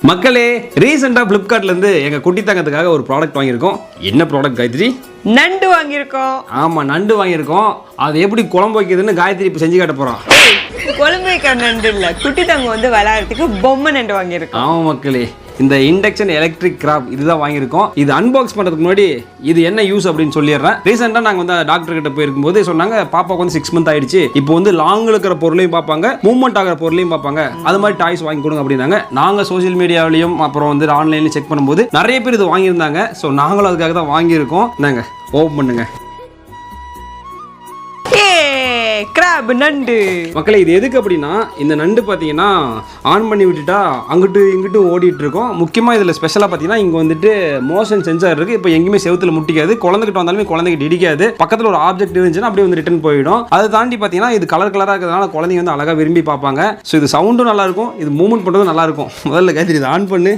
மக்களே ரீசெண்டா Flipkartல இருந்து எங்க குட்டி தங்கத்துக்காக ஒரு ப்ராடக்ட் வாங்கியிருக்கோம். என்ன ப்ராடக்ட் காயத்ரி? நண்டு வாங்கியிருக்கோம். ஆமா, நண்டு வாங்கியிருக்கோம். அது எப்படி குழம்பு வைக்கிறதுன்னு காயத்ரி இப்போ செஞ்சு காட்ட போறோம். குழம்பு வைக்கிற நண்டு இல்ல, குட்டி தங்கம் வந்து விளையாடுறதுக்கு பொம்மை நண்டு வாங்கியிருக்கோம். ஆமா மக்களே, இந்த இண்டக்ஷன் எலக்ட்ரிக் கிராப் இதுதான் வாங்கியிருக்கோம். இது அன்பாக்ஸ் பண்ணுறதுக்கு முன்னாடி இது என்ன யூஸ் அப்படின்னு சொல்லிடுறேன். ரீசெண்டாக நாங்கள் வந்து டாக்டர் கிட்ட போயிருக்கும்போது சொன்னாங்க, பாப்பாவுக்கு வந்து 6 மந்த் ஆயிடுச்சு, இப்போ வந்து லாங்கில் இருக்கிற பொருளையும் பார்ப்பாங்க, மூவ்மெண்ட் ஆகிற பொருளையும் பார்ப்பாங்க, அது மாதிரி டாய்ஸ் வாங்கி கொடுங்க அப்படின்னாங்க. நாங்கள் சோசியல் மீடியாவிலையும் அப்புறம் வந்து ஆன்லைன்லையும் செக் பண்ணும்போது நிறைய பேர் இது வாங்கியிருந்தாங்க. ஸோ நாங்களும் அதுக்காக தான் வாங்கியிருக்கோம். நாங்கள் ஓப்பன் பண்ணுங்க கிராப் நண்டு. மக்களே, இது எதுக்கு அப்படின்னா, இந்த நண்டு பார்த்தீங்கன்னா ஆன் பண்ணி விட்டுட்டா அங்கிட்டு இங்கிட்டு ஓடிட்டு இருக்கும். முக்கியமாக இதில் ஸ்பெஷலாக பார்த்தீங்கன்னா இங்கே வந்துட்டு மோஷன் சென்சார் இருக்குது. இப்போ எங்கேயுமே செவுத்துல முட்டிக்காது, குழந்தைகிட்ட வந்தாலுமே குழந்தைகிட்ட இடிக்காது. பக்கத்தில் ஒரு ஆப்ஜெக்ட் இருந்துச்சுன்னா அப்படியே வந்து ரிட்டர்ன் போயிடும். அதை தாண்டி பார்த்தீங்கன்னா இது கலர் கலராக இருக்கிறதுனால குழந்தைங்க வந்து அழகாக விரும்பி பார்ப்பாங்க. ஸோ இது சவுண்டும் நல்லா இருக்கும், இது மூவ்மெண்ட் பண்ணுறதும் நல்லா இருக்கும். முதல்ல கேட்டு இது ஆன் பண்ணு.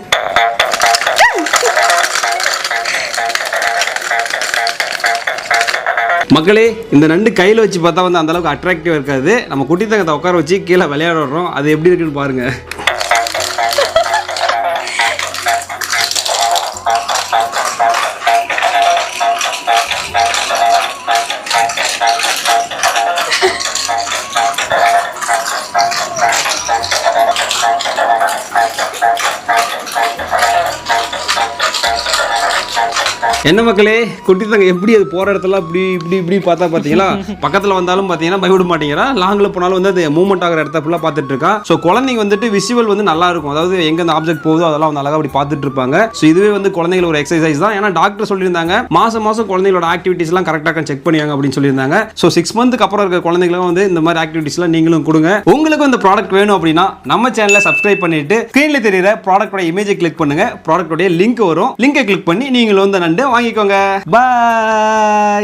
மக்களே, இந்த நண்டு கையில் வச்சு பார்த்தா வந்து அந்த அளவுக்கு அட்ராக்டிவாக இருக்காது. நம்ம குட்டி தங்கத்தை உட்கார வச்சு கீழே விளையாடுறோம். அது எப்படி இருக்குன்னு பாருங்க. என்ன மக்களே, குட்டி தங்க எப்படி அது போகிற இடத்துல இப்படி இப்படி இப்படி பார்த்தா பார்த்தீங்களா, பக்கத்தில் வந்தாலும் பார்த்தீங்கன்னா பயப்பட மாட்டேங்கிறா, லாங்கில் போனாலும் வந்து அது மூவ்மெண்ட் ஆகிற இடத்த ஃபுல்லாக பார்த்துட்டு இருக்கா. ஸோ குழந்தைங்க வந்துட்டு விஷுவல் வந்து நல்லா இருக்கும், அதாவது எங்கே அந்த ஆப்ஜெக்ட் போகுதோ அதெல்லாம் வந்து அழகாக அப்படி பார்த்துட்டு இருப்பாங்க. ஸோ இதுவே வந்து குழந்தைகள் ஒரு எக்ஸசைஸ் தான். ஏன்னா டாக்டர் சொல்லியிருந்தாங்க மாதம் குழந்தைகளோட ஆக்டிவிட்டிஸ்லாம் கரெக்டாக செக் பண்ணியாங்க அப்படின்னு சொல்லியிருந்தாங்க. ஸோ 6 மந்த்துக்கு அப்புறம் இருக்கிற குழந்தைகளும் வந்து இந்த மாதிரி ஆக்டிவிட்டிஸ்லாம் நீங்களும் கொடுங்க. உங்களுக்கு இந்த ப்ராடக்ட் வேணும் அப்படின்னா நம்ம சேனலை சப்ஸ்கிரைப் பண்ணிட்டு ஸ்க்ரீனில் தெரியுற ப்ராடக்டோட இமேஜை கிளிக் பண்ணுங்க. ப்ராடக்டோட லிங்க் வரும், லிங்கை கிளிக் பண்ணி நீங்களும் வந்து நண்டு வாங்கிக்கோங்க. பாய்.